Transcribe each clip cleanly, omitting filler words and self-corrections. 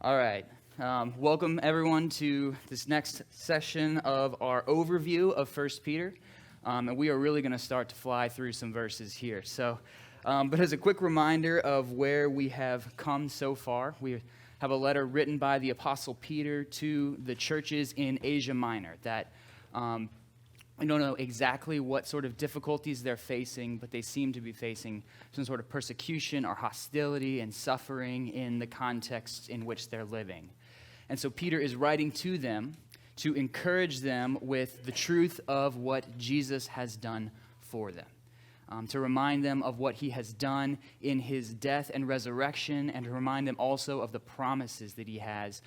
All right. Welcome, everyone, to this next session of our overview of First Peter. And we are really going to start to fly through some verses here. But as a quick reminder of where we have come so far, we have a letter written by the Apostle Peter to the churches in Asia Minor that we don't know exactly what sort of difficulties they're facing, but they seem to be facing some sort of persecution or hostility and suffering in the context in which they're living. And so Peter is writing to them to encourage them with the truth of what Jesus has done for them, to remind them of what he has done in his death and resurrection, and to remind them also of the promises that he has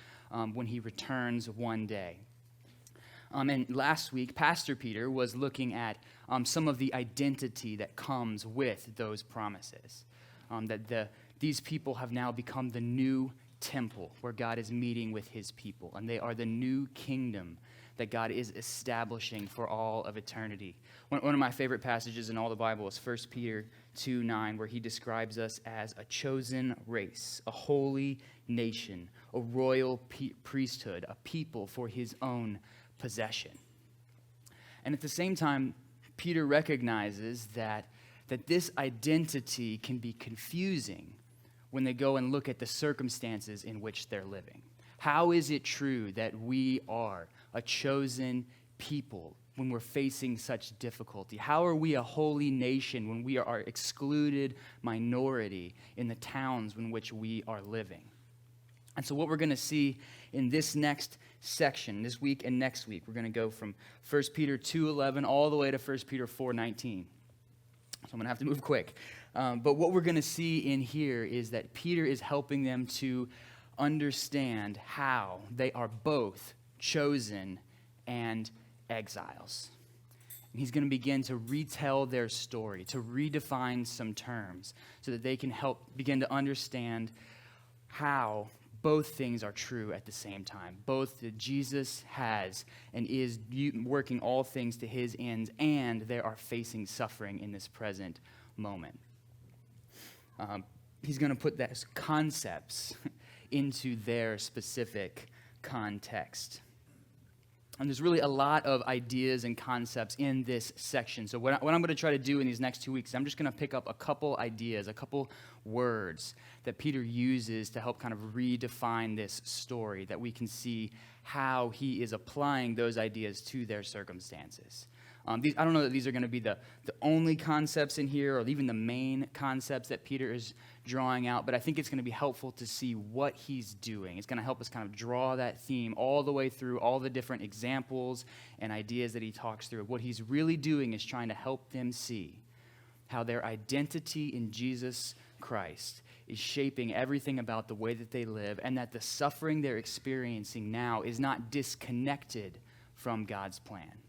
when he returns one day. And last week, Pastor Peter was looking at some of the identity that comes with those promises. These people have now become the new temple where God is meeting with his people. And they are the new kingdom that God is establishing for all of eternity. One of my favorite passages in all the Bible is 1 Peter 2:9, where he describes us as a chosen race, a holy nation, a royal priesthood, a people for his own possession. And at the same time, Peter recognizes that this identity can be confusing when they go and look at the circumstances in which they're living. How is it true that we are a chosen people when we're facing such difficulty? How are we a holy nation when we are excluded minority in the towns in which we are living? And so what we're going to see in this next section, this week and next week, we're going to go from 1 Peter 2:11 all the way to 1 Peter 4:19. So I'm going to have to move quick. But what we're going to see in here is that Peter is helping them to understand how they are both chosen and exiles. And he's going to begin to retell their story, to redefine some terms so that they can help begin to understand how both things are true at the same time. Both that Jesus has and is working all things to his ends, and they are facing suffering in this present moment. He's going to put those concepts into their specific context. And there's really a lot of ideas and concepts in this section. So what I'm going to try to do in these next 2 weeks, I'm just going to pick up a couple ideas, a couple words that Peter uses to help kind of redefine this story, that we can see how he is applying those ideas to their circumstances. I don't know that these are going to be the only concepts in here or even the main concepts that Peter is drawing out, but I think it's going to be helpful to see what he's doing. It's going to help us kind of draw that theme all the way through all the different examples and ideas that he talks through. What he's really doing is trying to help them see how their identity in Jesus Christ is shaping everything about the way that they live, and that the suffering they're experiencing now is not disconnected from God's plan,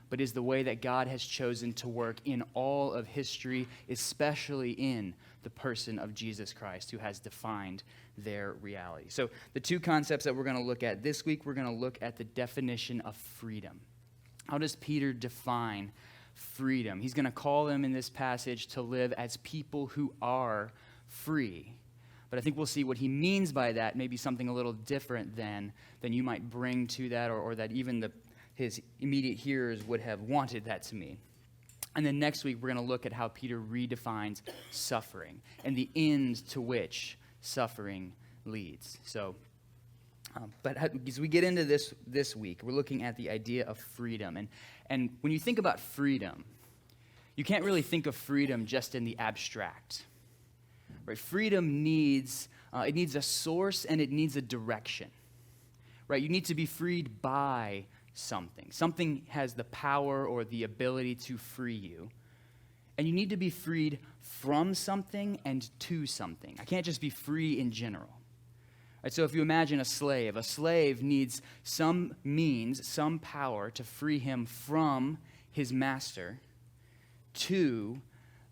but is the way that God has chosen to work in all of history, especially in the person of Jesus Christ, who has defined their reality. So the two concepts that we're going to look at this week, we're going to look at the definition of freedom. How does Peter define freedom? He's going to call them in this passage to live as people who are free. But I think we'll see what he means by that, maybe something a little different than you might bring to that, or that even his immediate hearers would have wanted that to mean. And then next week, we're going to look at how Peter redefines suffering and the end to which suffering leads. But as we get into this week, we're looking at the idea of freedom. And when you think about freedom, you can't really think of freedom just in the abstract. Right? Freedom needs a source, and it needs a direction. Right? You need to be freed by something. Something has the power or the ability to free you. And you need to be freed from something and to something. I can't just be free in general. Right, so if you imagine a slave needs some means, some power to free him from his master to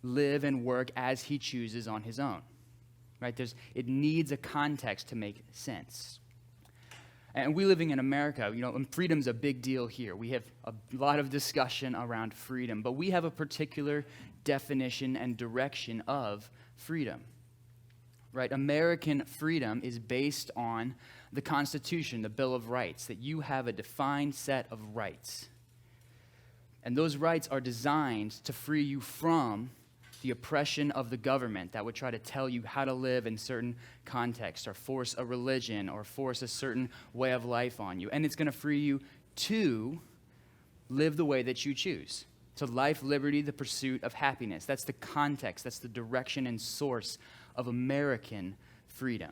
live and work as he chooses on his own. Right? It needs a context to make sense. And we living in America, freedom's a big deal here. We have a lot of discussion around freedom, but we have a particular definition and direction of freedom. right? American freedom is based on the Constitution, the Bill of Rights, that you have a defined set of rights. And those rights are designed to free you from the oppression of the government that would try to tell you how to live in certain contexts or force a religion or force a certain way of life on you. And it's going to free you to live the way that you choose. So life, liberty, the pursuit of happiness. That's the context. That's the direction and source of American freedom.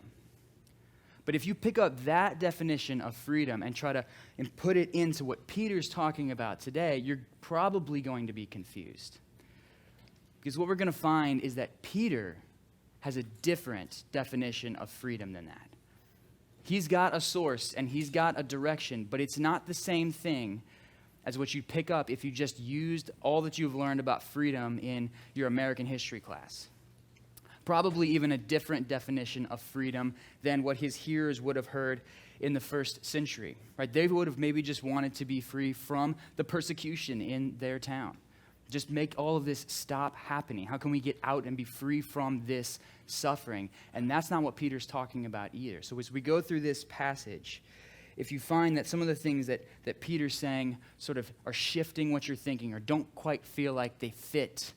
But if you pick up that definition of freedom and try to put it into what Peter's talking about today, you're probably going to be confused. Because what we're going to find is that Peter has a different definition of freedom than that. He's got a source and he's got a direction, but it's not the same thing as what you pick up if you just used all that you've learned about freedom in your American history class. Probably even a different definition of freedom than what his hearers would have heard in the first century. Right? They would have maybe just wanted to be free from the persecution in their town. Just make all of this stop happening. How can we get out and be free from this suffering? And that's not what Peter's talking about either. So as we go through this passage, if you find that some of the things that Peter's saying sort of are shifting what you're thinking or don't quite feel like they fit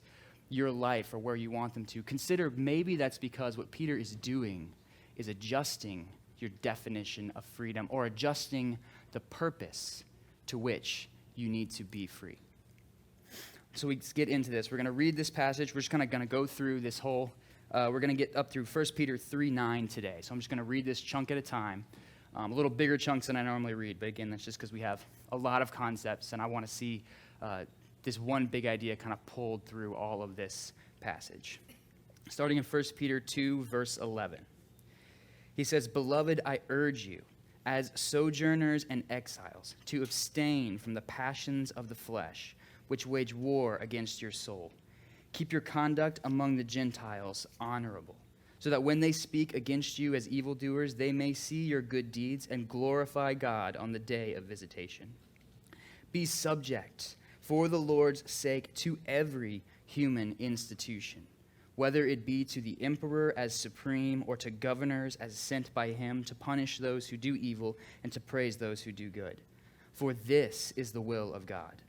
your life or where you want them to, consider maybe that's because what Peter is doing is adjusting your definition of freedom or adjusting the purpose to which you need to be free. So we get into this. We're going to read this passage. We're just kind of going to go through this whole, we're going to get up through 1 Peter 3:9 today. So I'm just going to read this chunk at a time. A little bigger chunks than I normally read, but again, that's just because we have a lot of concepts, and I want to see this one big idea kind of pulled through all of this passage. Starting in 1 Peter 2, verse 11. He says, "Beloved, I urge you, as sojourners and exiles, to abstain from the passions of the flesh, which wage war against your soul. Keep your conduct among the Gentiles honorable, so that when they speak against you as evildoers, they may see your good deeds and glorify God on the day of visitation. Be subject, for the Lord's sake, to every human institution, whether it be to the emperor as supreme or to governors as sent by him to punish those who do evil and to praise those who do good. For this is the will of God,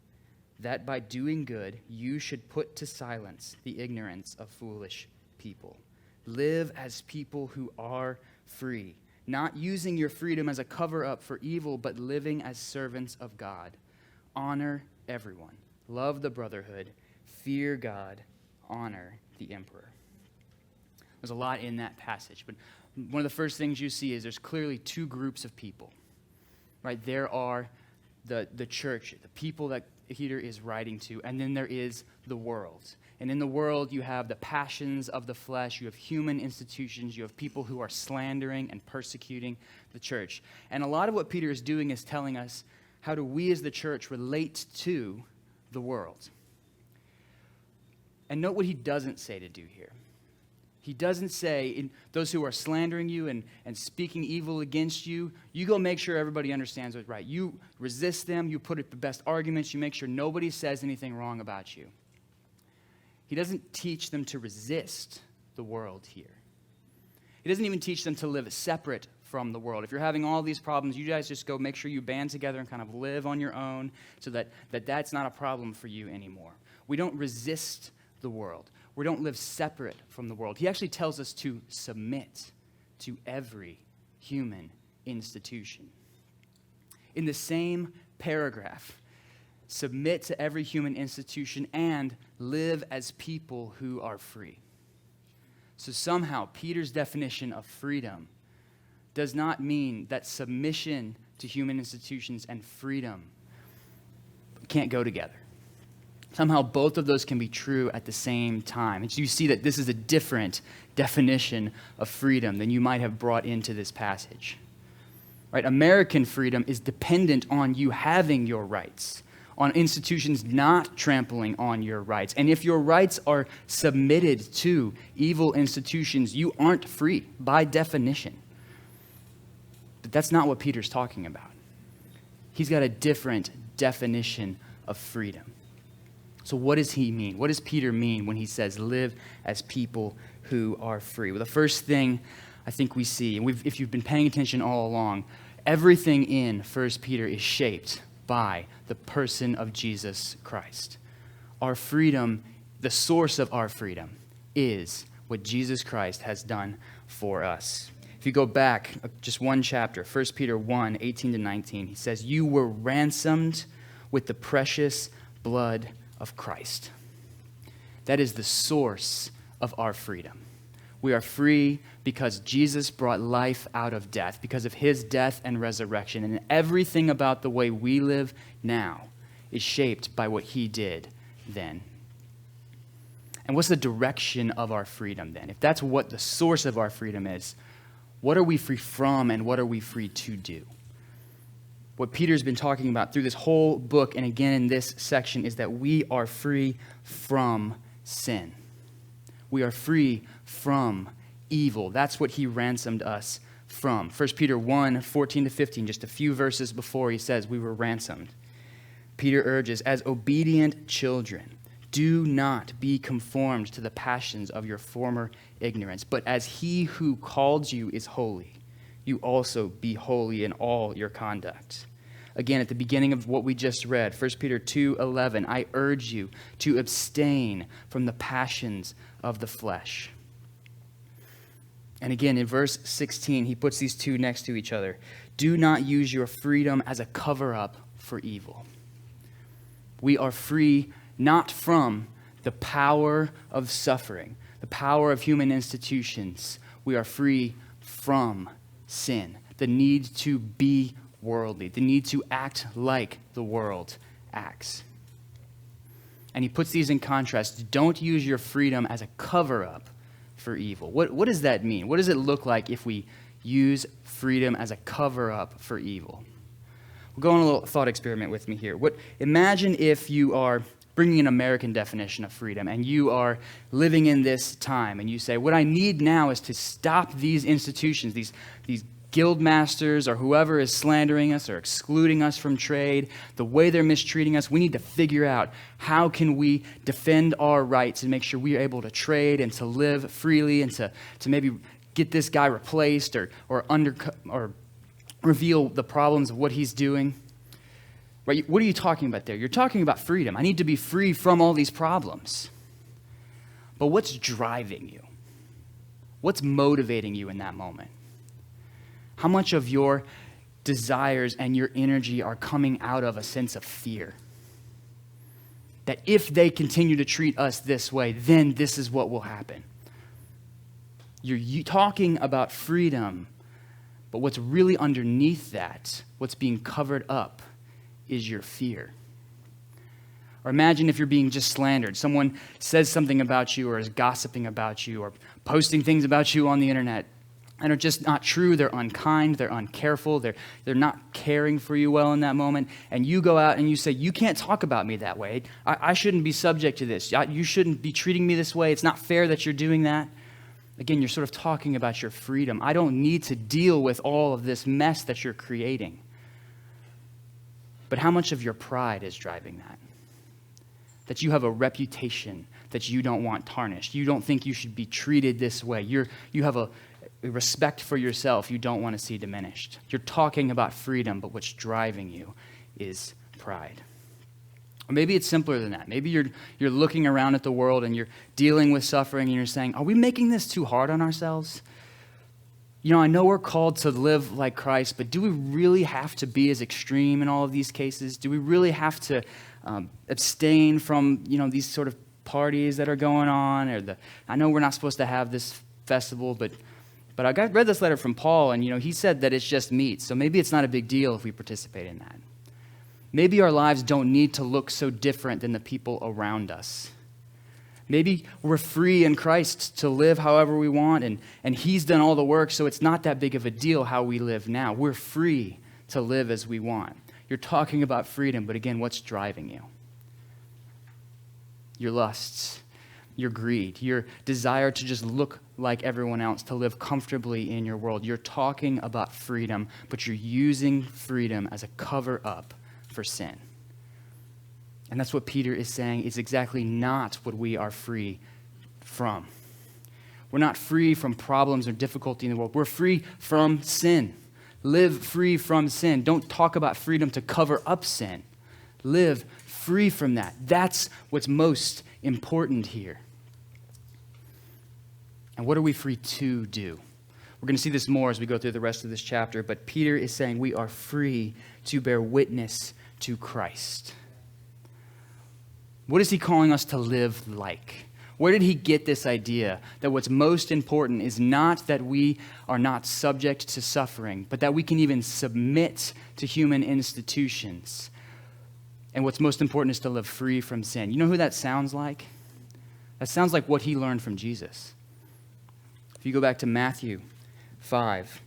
that by doing good you should put to silence the ignorance of foolish people. Live as people who are free, not using your freedom as a cover-up for evil, but living as servants of God. Honor everyone. Love the brotherhood. Fear God. Honor the emperor." There's a lot in that passage, but one of the first things you see is there's clearly two groups of people. Right? There are the church, the people that Peter is writing to, and then there is the world. And in the world, you have the passions of the flesh, you have human institutions, you have people who are slandering and persecuting the church. And a lot of what Peter is doing is telling us, how do we as the church relate to the world? And note what he doesn't say to do here. He doesn't say, those who are slandering you and speaking evil against you, you go make sure everybody understands what's right. You resist them, you put up the best arguments, you make sure nobody says anything wrong about you. He doesn't teach them to resist the world here. He doesn't even teach them to live separate from the world. If you're having all these problems, you guys just go make sure you band together and kind of live on your own so that's not a problem for you anymore. We don't resist the world. We don't live separate from the world. He actually tells us to submit to every human institution. In the same paragraph, submit to every human institution and live as people who are free. So somehow, Peter's definition of freedom does not mean that submission to human institutions and freedom can't go together. Somehow both of those can be true at the same time. And so you see that this is a different definition of freedom than you might have brought into this passage. Right? American freedom is dependent on you having your rights, on institutions not trampling on your rights. And if your rights are submitted to evil institutions, you aren't free by definition. But that's not what Peter's talking about. He's got a different definition of freedom. So what does he mean? What does Peter mean when he says live as people who are free. Well, the first thing I think we see, and if you've been paying attention all along, everything in 1 Peter is shaped by the person of Jesus Christ. Our freedom, the source of our freedom, is what Jesus Christ has done for us. If you go back just one chapter, 1 Peter 1, 18 to 19, he says, "You were ransomed with the precious blood of Christ." That is the source of our freedom. We are free because Jesus brought life out of death, because of his death and resurrection. And everything about the way we live now is shaped by what he did then. And what's the direction of our freedom then? If that's what the source of our freedom is, what are we free from and what are we free to do? What Peter's been talking about through this whole book and again in this section is that we are free from sin. We are free from evil. That's what he ransomed us from. 1 Peter 1, 14 to 15, just a few verses before he says we were ransomed. Peter urges, "As obedient children, do not be conformed to the passions of your former ignorance, but as he who called you is holy, you also be holy in all your conduct." Again, at the beginning of what we just read, 1 Peter 2:11, "I urge you to abstain from the passions of the flesh." And again, in verse 16, he puts these two next to each other. "Do not use your freedom as a cover-up for evil." We are free not from the power of suffering, the power of human institutions. We are free from sin, the need to be worldly, the need to act like the world acts. And he puts these in contrast. Don't use your freedom as a cover-up for evil. What does that mean? What does it look like if we use freedom as a cover-up for evil? We'll go on a little thought experiment with me here. Imagine if you are bringing an American definition of freedom and you are living in this time and you say, what I need now is to stop these institutions, these guild masters or whoever is slandering us or excluding us from trade, the way they're mistreating us. We need to figure out how can we defend our rights and make sure we are able to trade and to live freely and to maybe get this guy replaced or reveal the problems of what he's doing. Right? What are you talking about there? You're talking about freedom. I need to be free from all these problems. But what's driving you? What's motivating you in that moment? How much of your desires and your energy are coming out of a sense of fear? That if they continue to treat us this way, then this is what will happen. You're talking about freedom, but what's really underneath that, what's being covered up, is your fear. Or imagine if you're being just slandered. Someone says something about you or is gossiping about you or posting things about you on the internet and are just not true. They're unkind. They're uncareful. They're not caring for you well in that moment. And you go out and you say, you can't talk about me that way. I shouldn't be subject to this. You shouldn't be treating me this way. It's not fair that you're doing that. Again, you're sort of talking about your freedom. I don't need to deal with all of this mess that you're creating. But how much of your pride is driving that? That you have a reputation that you don't want tarnished. You don't think you should be treated this way. You have a respect for yourself you don't want to see diminished. You're talking about freedom, but what's driving you is pride. Or maybe it's simpler than that. Maybe you're looking around at the world and you're dealing with suffering and you're saying, are we making this too hard on ourselves? You know, I know we're called to live like Christ, but do we really have to be as extreme in all of these cases? Do we really have to abstain from, these sort of parties that are going on? I know we're not supposed to have this festival, but I read this letter from Paul, and, he said that it's just meat, so maybe it's not a big deal if we participate in that. Maybe our lives don't need to look so different than the people around us. Maybe we're free in Christ to live however we want, and he's done all the work, so it's not that big of a deal how we live now. We're free to live as we want. You're talking about freedom, but again, what's driving you? Your lusts, your greed, your desire to just look like everyone else, to live comfortably in your world. You're talking about freedom, but you're using freedom as a cover-up for sin. And that's what Peter is saying is exactly not what we are free from. We're not free from problems or difficulty in the world. We're free from sin. Live free from sin. Don't talk about freedom to cover up sin. Live free from that. That's what's most important here. And what are we free to do? We're going to see this more as we go through the rest of this chapter, but Peter is saying we are free to bear witness to Christ. What is he calling us to live like? Where did he get this idea that what's most important is not that we are not subject to suffering, but that we can even submit to human institutions? And what's most important is to live free from sin. You know who that sounds like? That sounds like what he learned from Jesus. If you go back to Matthew 5,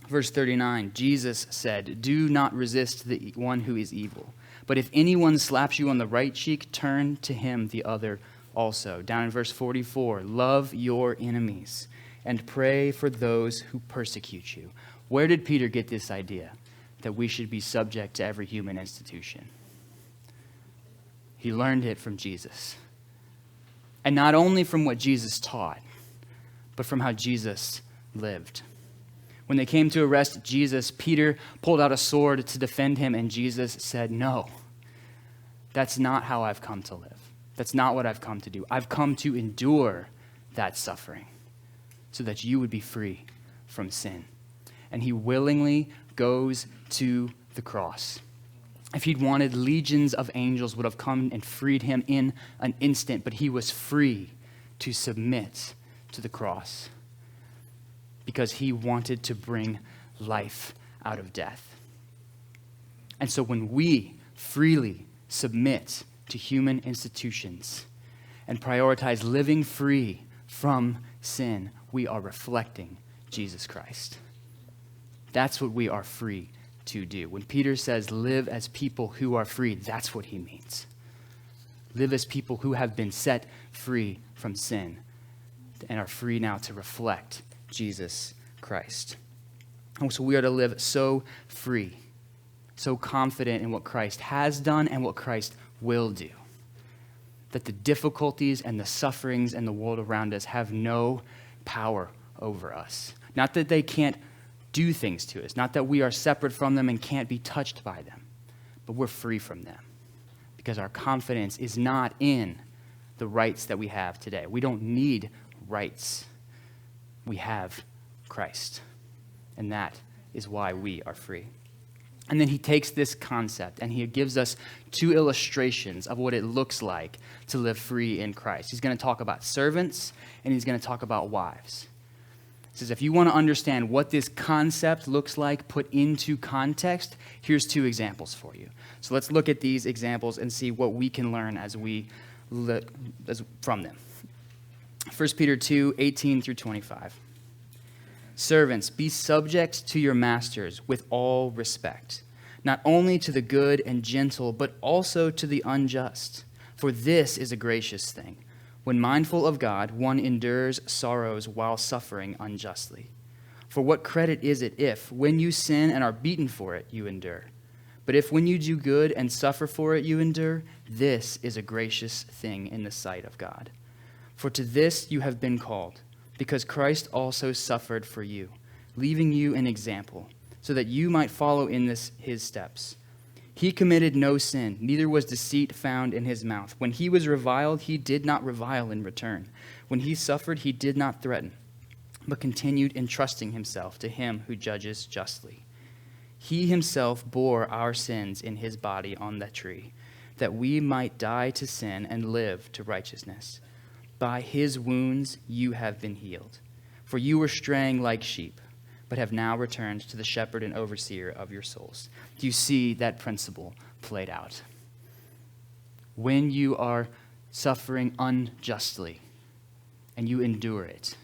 verse 39, Jesus said, "Do not resist the one who is evil. But if anyone slaps you on the right cheek, turn to him the other also." Down in verse 44, "Love your enemies and pray for those who persecute you." Where did Peter get this idea that we should be subject to every human institution? He learned it from Jesus. And not only from what Jesus taught, but from how Jesus lived. When they came to arrest Jesus, Peter pulled out a sword to defend him, and Jesus said, "No, that's not how I've come to live. That's not what I've come to do. I've come to endure that suffering so that you would be free from sin." And he willingly goes to the cross. If he'd wanted, legions of angels would have come and freed him in an instant, but he was free to submit to the cross because he wanted to bring life out of death. And so when we freely submit to human institutions and prioritize living free from sin, we are reflecting Jesus Christ. That's what we are free to do. When Peter says live as people who are free, that's what he means. Live as people who have been set free from sin and are free now to reflect Jesus Christ. And so we are to live so free, so confident in what Christ has done and what Christ will do, that the difficulties and the sufferings in the world around us have no power over us. Not that they can't do things to us, not that we are separate from them and can't be touched by them, but we're free from them because our confidence is not in the rights that we have today. We don't need rights. We have Christ, and that is why we are free. And then he takes this concept and he gives us two illustrations of what it looks like to live free in Christ. He's going to talk about servants and he's going to talk about wives. He says, if you want to understand what this concept looks like put into context, here's two examples for you. So let's look at these examples and see what we can learn as we look from them. 1 Peter 2, 18 through 25. "Servants, be subject to your masters with all respect, not only to the good and gentle, but also to the unjust. For this is a gracious thing. When mindful of God, one endures sorrows while suffering unjustly. For what credit is it if, when you sin and are beaten for it, you endure? But if when you do good and suffer for it, you endure, this is a gracious thing in the sight of God. For to this you have been called, because Christ also suffered for you, leaving you an example, so that you might follow in his steps. He committed no sin, neither was deceit found in his mouth. When he was reviled, he did not revile in return. When he suffered, he did not threaten, but continued entrusting himself to him who judges justly. He himself bore our sins in his body on the tree, that we might die to sin and live to righteousness. By his wounds you have been healed. For you were straying like sheep, but have now returned to the shepherd and overseer of your souls." Do you see that principle played out? When you are suffering unjustly and you endure it,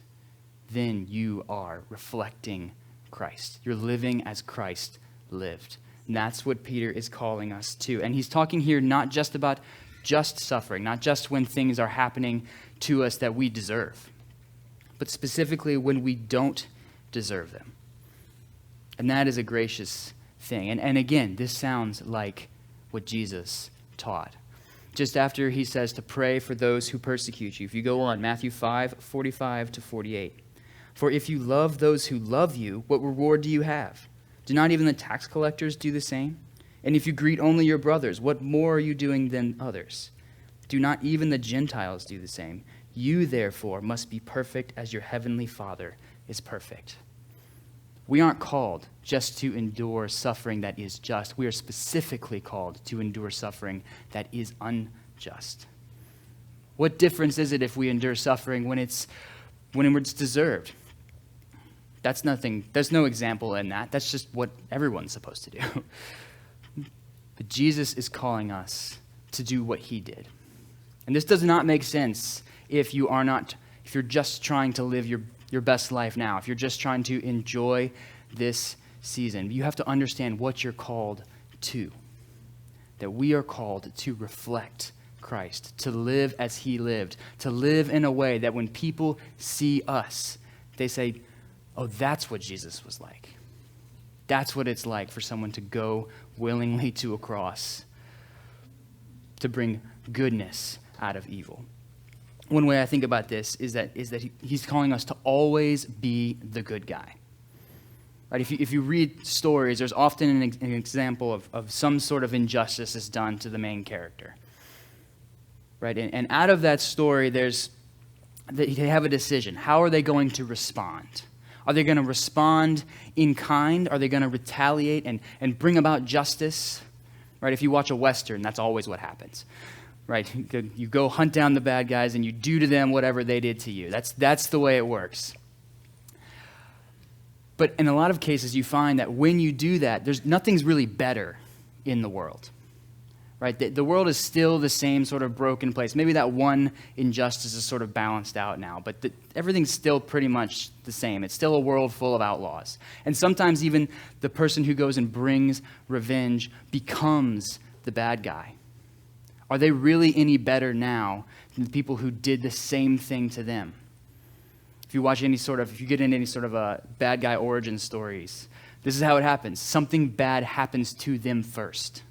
then you are reflecting Christ. You're living as Christ lived. And that's what Peter is calling us to. And he's talking here not just about just suffering, not just when things are happening to us that we deserve, but specifically when we don't deserve them. And that is a gracious thing. And again, this sounds like what Jesus taught. just after he says to pray for those who persecute you. If you go on, Matthew 5:45-48. For if you love those who love you, what reward do you have? Do not even the tax collectors do the same? And if you greet only your brothers, what more are you doing than others? Do not even the Gentiles do the same? You, therefore, must be perfect as your heavenly Father is perfect. We aren't called just to endure suffering that is just. We are specifically called to endure suffering that is unjust. What difference is it if we endure suffering when it's deserved? That's nothing. There's no example in that. That's just what everyone's supposed to do. But Jesus is calling us to do what he did. And this does not make sense if you're just trying to live your best life now, if you're just trying to enjoy this season. You have to understand what you're called to. That we are called to reflect Christ, to live as he lived, to live in a way that when people see us, they say, oh, that's what Jesus was like. That's what it's like for someone to go willingly to a cross, to bring goodness out of evil. One way I think about this is that he's calling us to always be the good guy. Right? If you read stories, there's often an example of some sort of injustice is done to the main character. Right? And out of that story, they have a decision. How are they going to respond? Are they going to respond in kind? Are they going to retaliate and bring about justice? Right? If you watch a Western, that's always what happens. Right? You go hunt down the bad guys and you do to them whatever they did to you. That's the way it works. But in a lot of cases, you find that when you do that, nothing's really better in the world. Right? The world is still the same sort of broken place. Maybe that one injustice is sort of balanced out now, but everything's still pretty much the same. It's still a world full of outlaws. And sometimes even the person who goes and brings revenge becomes the bad guy. Are they really any better now than the people who did the same thing to them? If you get into any sort of bad guy origin stories, this is how it happens. Something bad happens to them first.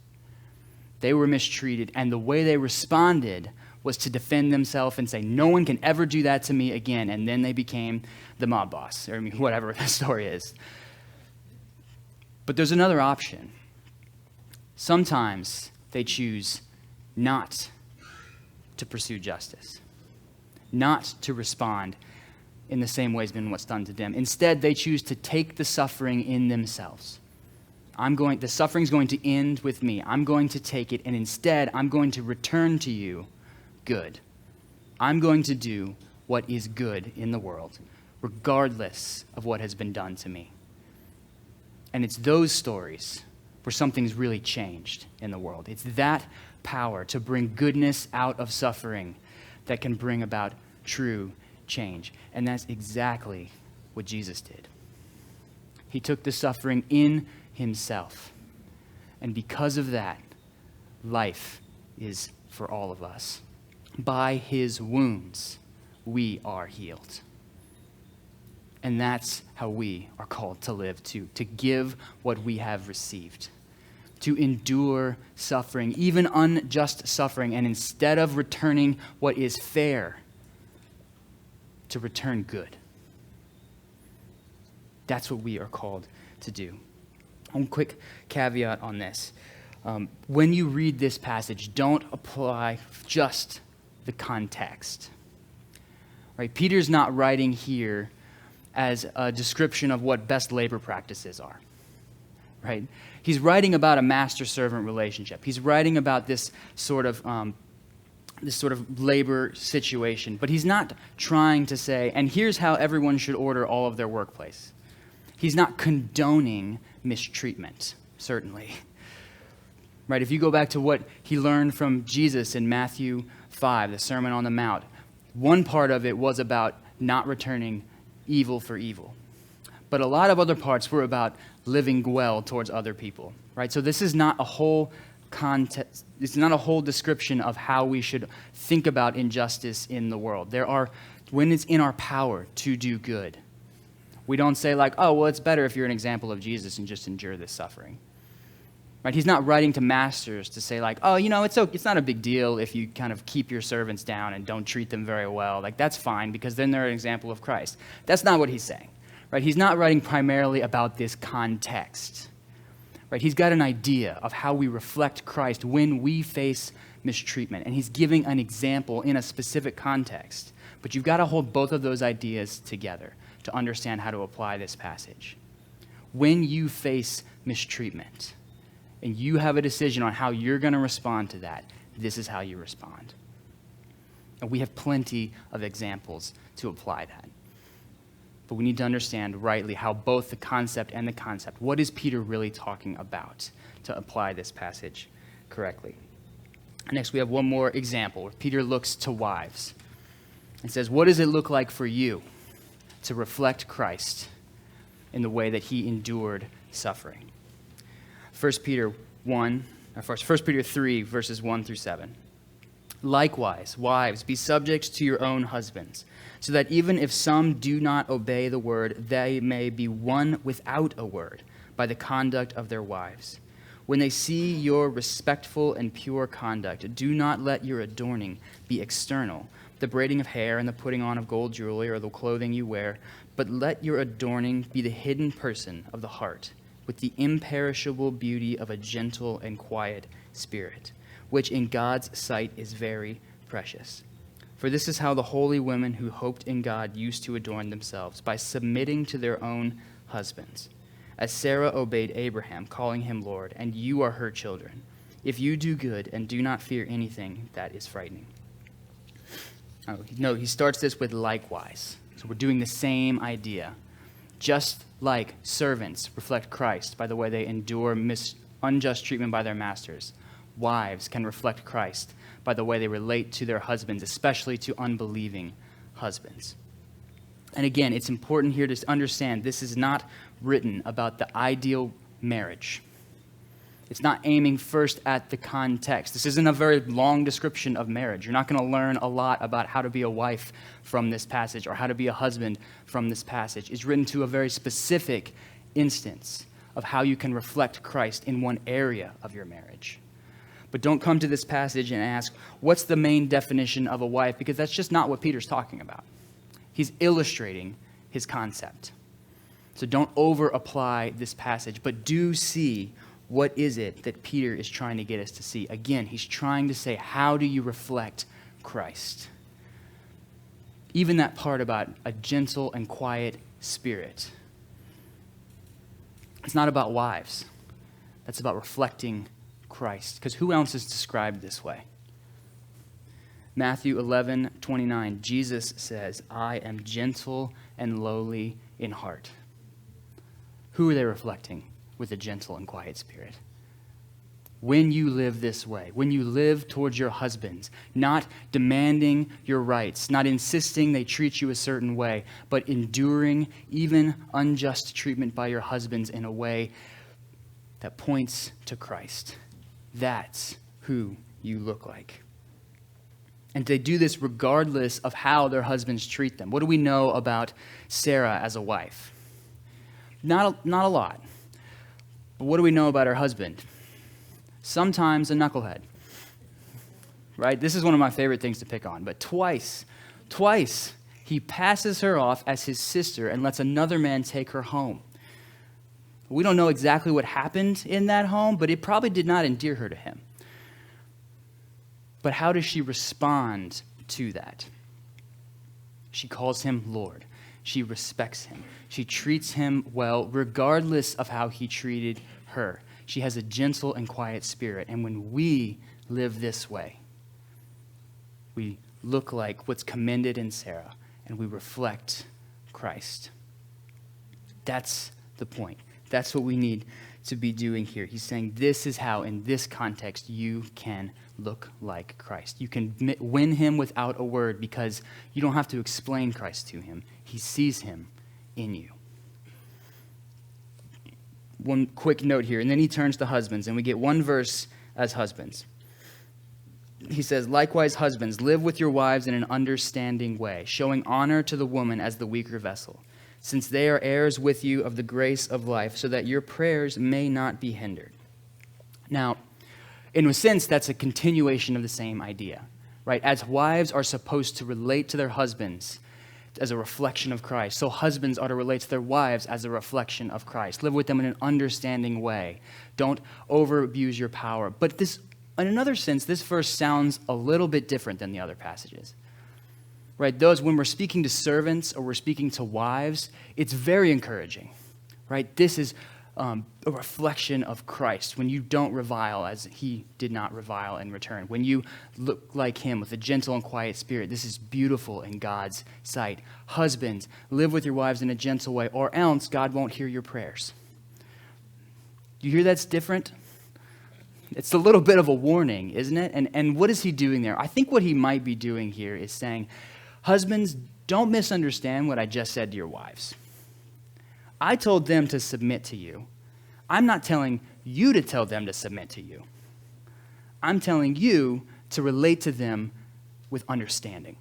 They were mistreated, and the way they responded was to defend themselves and say, no one can ever do that to me again, and then they became the mob boss, or whatever the story is. But there's another option. Sometimes they choose not to pursue justice, not to respond in the same way as been what's done to them. Instead, they choose to take the suffering in themselves. The suffering's going to end with me. I'm going to take it, and instead, I'm going to return to you good. I'm going to do what is good in the world, regardless of what has been done to me. And it's those stories where something's really changed in the world. It's that power to bring goodness out of suffering that can bring about true change. And that's exactly what Jesus did. He took the suffering in himself. And because of that, life is for all of us. By his wounds, we are healed. And that's how we are called to live too, to give what we have received, to endure suffering, even unjust suffering, and instead of returning what is fair, to return good. That's what we are called to do. One quick caveat on this. When you read this passage, don't apply just the context. Right? Peter's not writing here as a description of what best labor practices are. Right? He's writing about a master-servant relationship. He's writing about this sort of labor situation, but he's not trying to say, and here's how everyone should order all of their workplace. He's not condoning mistreatment, certainly. Right? If you go back to what he learned from Jesus in Matthew 5, the Sermon on the Mount, one part of it was about not returning evil for evil. But a lot of other parts were about living well towards other people. Right? So this is not a whole context. It's not a whole description of how we should think about injustice in the world. When it's in our power to do good, we don't say like, oh, well, it's better if you're an example of Jesus and just endure this suffering. Right? He's not writing to masters to say like, oh, it's not a big deal if you kind of keep your servants down and don't treat them very well. Like, that's fine because then they're an example of Christ. That's not what he's saying. Right? He's not writing primarily about this context. Right? He's got an idea of how we reflect Christ when we face mistreatment, and he's giving an example in a specific context. But you've got to hold both of those ideas together to understand how to apply this passage. When you face mistreatment and you have a decision on how you're going to respond to that, this is how you respond. And we have plenty of examples to apply that. But we need to understand rightly how both the concept and the concept, what is Peter really talking about to apply this passage correctly? Next, we have one more example where Peter looks to wives and says, what does it look like for you to reflect Christ in the way that he endured suffering? 1 Peter 3, verses 1 through 7. Likewise, wives, be subject to your own husbands, so that even if some do not obey the word, they may be won without a word by the conduct of their wives. When they see your respectful and pure conduct, do not let your adorning be external, the braiding of hair and the putting on of gold jewelry or the clothing you wear, but let your adorning be the hidden person of the heart, with the imperishable beauty of a gentle and quiet spirit, which in God's sight is very precious. For this is how the holy women who hoped in God used to adorn themselves, by submitting to their own husbands. As Sarah obeyed Abraham, calling him Lord, and you are her children, if you do good and do not fear anything that is frightening. No, he starts this with likewise. So we're doing the same idea. Just like servants reflect Christ by the way they endure unjust treatment by their masters, wives can reflect Christ by the way they relate to their husbands, especially to unbelieving husbands. And again, it's important here to understand this is not written about the ideal marriage. It's not aiming first at the context. This isn't a very long description of marriage. You're not going to learn a lot about how to be a wife from this passage or how to be a husband from this passage. It's written to a very specific instance of how you can reflect Christ in one area of your marriage. But don't come to this passage and ask, what's the main definition of a wife? Because that's just not what Peter's talking about. He's illustrating his concept. So don't over-apply this passage, but do see what is it that Peter is trying to get us to see. Again, he's trying to say, how do you reflect Christ? Even that part about a gentle and quiet spirit. It's not about wives. That's about reflecting Christ. Because who else is described this way? Matthew 11:29, Jesus says, I am gentle and lowly in heart. Who are they reflecting with a gentle and quiet spirit? When you live this way, when you live towards your husbands, not demanding your rights, not insisting they treat you a certain way, but enduring even unjust treatment by your husbands in a way that points to Christ. That's who you look like. And they do this regardless of how their husbands treat them. What do we know about Sarah as a wife? Not a lot. But what do we know about her husband? Sometimes a knucklehead. Right? This is one of my favorite things to pick on. But twice, he passes her off as his sister and lets another man take her home. We don't know exactly what happened in that home, but it probably did not endear her to him. But how does she respond to that? She calls him Lord. She respects him. She treats him well, regardless of how he treated her. She has a gentle and quiet spirit. And when we live this way, we look like what's commended in Sarah, and we reflect Christ. That's the point. That's what we need to be doing here. He's saying this is how, in this context, you can look like Christ. You can win him without a word because you don't have to explain Christ to him. He sees him in you. One quick note here, and then he turns to husbands, and we get one verse as husbands. He says, likewise, husbands, live with your wives in an understanding way, showing honor to the woman as the weaker vessel, since they are heirs with you of the grace of life, so that your prayers may not be hindered. Now, in a sense, that's a continuation of the same idea, right? As wives are supposed to relate to their husbands as a reflection of Christ, so husbands are to relate to their wives as a reflection of Christ. Live with them in an understanding way. Don't overabuse your power. But this, in another sense, this verse sounds a little bit different than the other passages, right? Those, when we're speaking to servants or we're speaking to wives, it's very encouraging, right? This is a reflection of Christ when you don't revile as he did not revile in return. When you look like him with a gentle and quiet spirit, this is beautiful in God's sight. Husbands, live with your wives in a gentle way, or else God won't hear your prayers. You hear that's different? It's a little bit of a warning, isn't it? And what is he doing there? I think what he might be doing here is saying, husbands, don't misunderstand what I just said to your wives. I told them to submit to you. I'm not telling you to tell them to submit to you. I'm telling you to relate to them with understanding.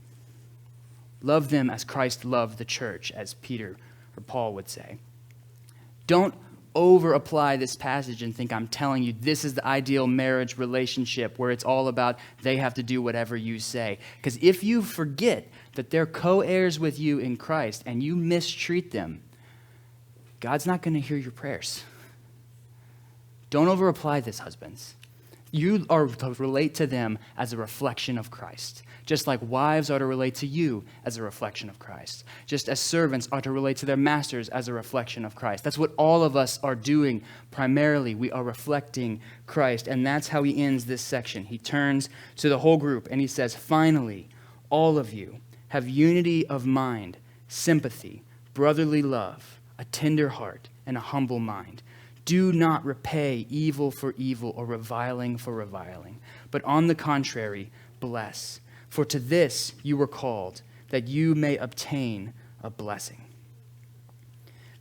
Love them as Christ loved the church, as Peter or Paul would say. Don't over-apply this passage and think I'm telling you this is the ideal marriage relationship where it's all about they have to do whatever you say. Because if you forget that they're co-heirs with you in Christ and you mistreat them, God's not going to hear your prayers. Don't over-apply this, husbands. You are to relate to them as a reflection of Christ, just like wives are to relate to you as a reflection of Christ, just as servants are to relate to their masters as a reflection of Christ. That's what all of us are doing primarily. We are reflecting Christ, and that's how he ends this section. He turns to the whole group, and he says, finally, all of you have unity of mind, sympathy, brotherly love, a tender heart, and a humble mind. Do not repay evil for evil or reviling for reviling, but on the contrary, bless. For to this you were called, that you may obtain a blessing.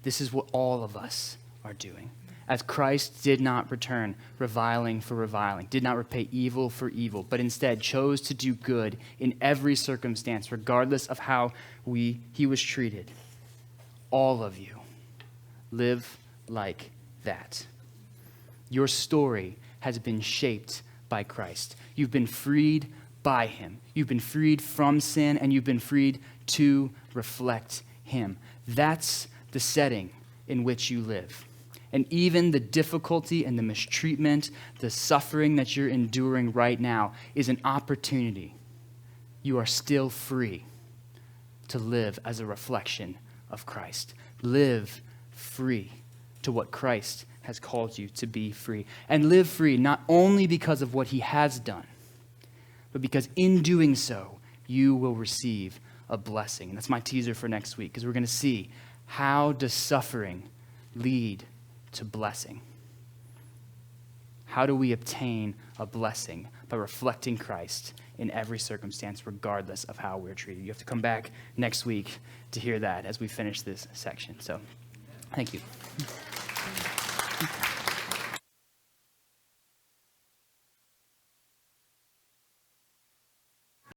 This is what all of us are doing. As Christ did not return reviling for reviling, did not repay evil for evil, but instead chose to do good in every circumstance, regardless of how he was treated. All of you live like that. Your story has been shaped by Christ. You've been freed by him. You've been freed from sin, and you've been freed to reflect him. That's the setting in which you live. And even the difficulty and the mistreatment, the suffering that you're enduring right now is an opportunity. You are still free to live as a reflection of Christ. Live free to what Christ has called you to be free. And live free not only because of what he has done, but because in doing so, you will receive a blessing. And that's my teaser for next week, because we're going to see how does suffering lead to blessing. How do we obtain a blessing? By reflecting Christ in every circumstance, regardless of how we're treated. You have to come back next week to hear that as we finish this section. So, thank you.